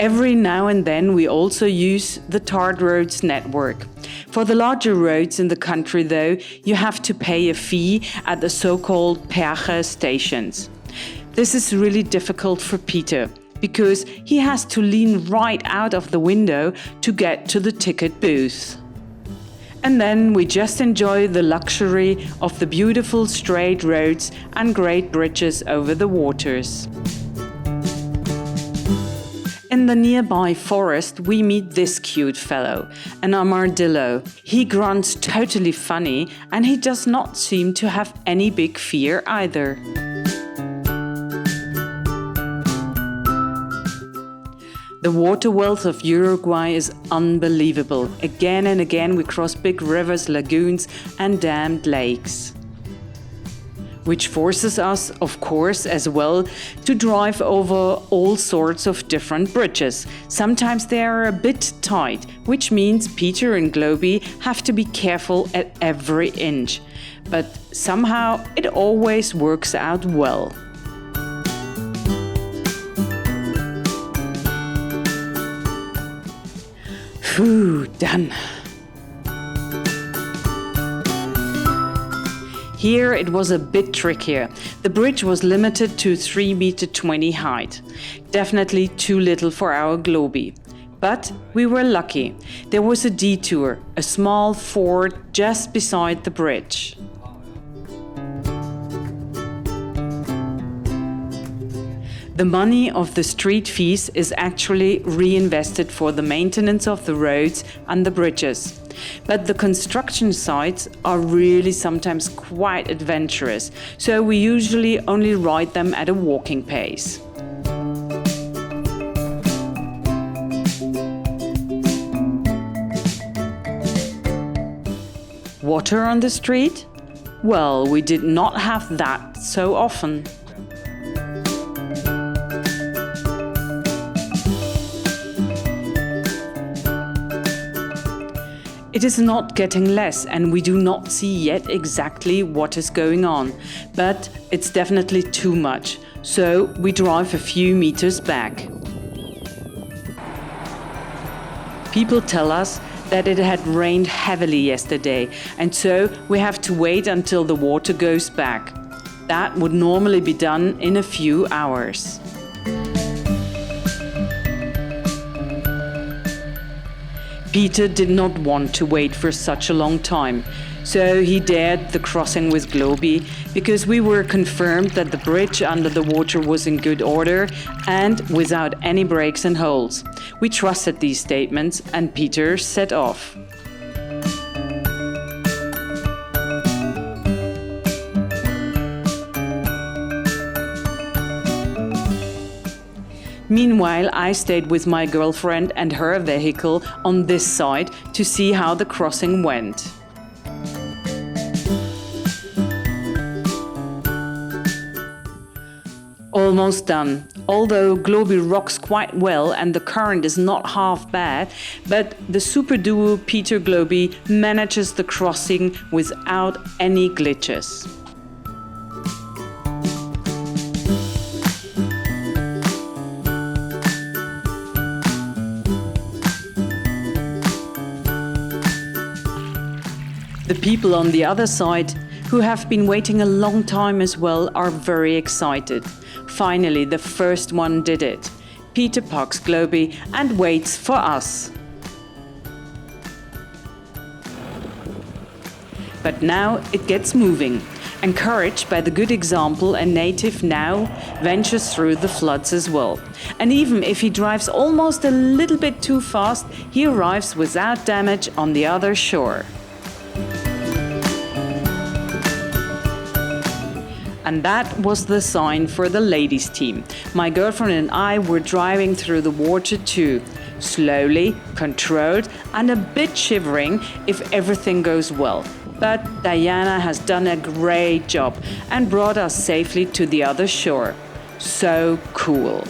Every now and then we also use the tarred roads network. For the larger roads in the country, though, you have to pay a fee at the so-called Peaje stations. This is really difficult for Peter, because he has to lean right out of the window to get to the ticket booth. And then we just enjoy the luxury of the beautiful straight roads and great bridges over the waters. In the nearby forest, we meet this cute fellow, an armadillo. He grunts totally funny, and he does not seem to have any big fear either. The water wealth of Uruguay is unbelievable. Again and again we cross big rivers, lagoons and dammed lakes, which forces us, of course, as well, to drive over all sorts of different bridges. Sometimes they are a bit tight, which means Peter and Globi have to be careful at every inch. But somehow it always works out well. Phew, done. Here it was a bit trickier. The bridge was limited to 3.20 meters height. Definitely too little for our Globi. But we were lucky. There was a detour, a small ford just beside the bridge. The money of the street fees is actually reinvested for the maintenance of the roads and the bridges. But the construction sites are really sometimes quite adventurous, so we usually only ride them at a walking pace. Water on the street? Well, we did not have that so often. It is not getting less, and we do not see yet exactly what is going on, but it's definitely too much, so we drive a few meters back. People tell us that it had rained heavily yesterday, and so we have to wait until the water goes back. That would normally be done in a few hours. Peter did not want to wait for such a long time, so he dared the crossing with Globi, because we were confirmed that the bridge under the water was in good order and without any breaks and holes. We trusted these statements, and Peter set off. Meanwhile, I stayed with my girlfriend and her vehicle on this side to see how the crossing went. Almost done. Although Globi rocks quite well and the current is not half bad, but the super duo Peter Globi manages the crossing without any glitches. The people on the other side, who have been waiting a long time as well, are very excited. Finally, the first one did it. Peter parks Globi and waits for us. But now it gets moving. Encouraged by the good example, a native now ventures through the floods as well. And even if he drives almost a little bit too fast, he arrives without damage on the other shore. And that was the sign for the ladies' team. My girlfriend and I were driving through the water too. Slowly, controlled, and a bit shivering if everything goes well. But Diana has done a great job and brought us safely to the other shore. So cool.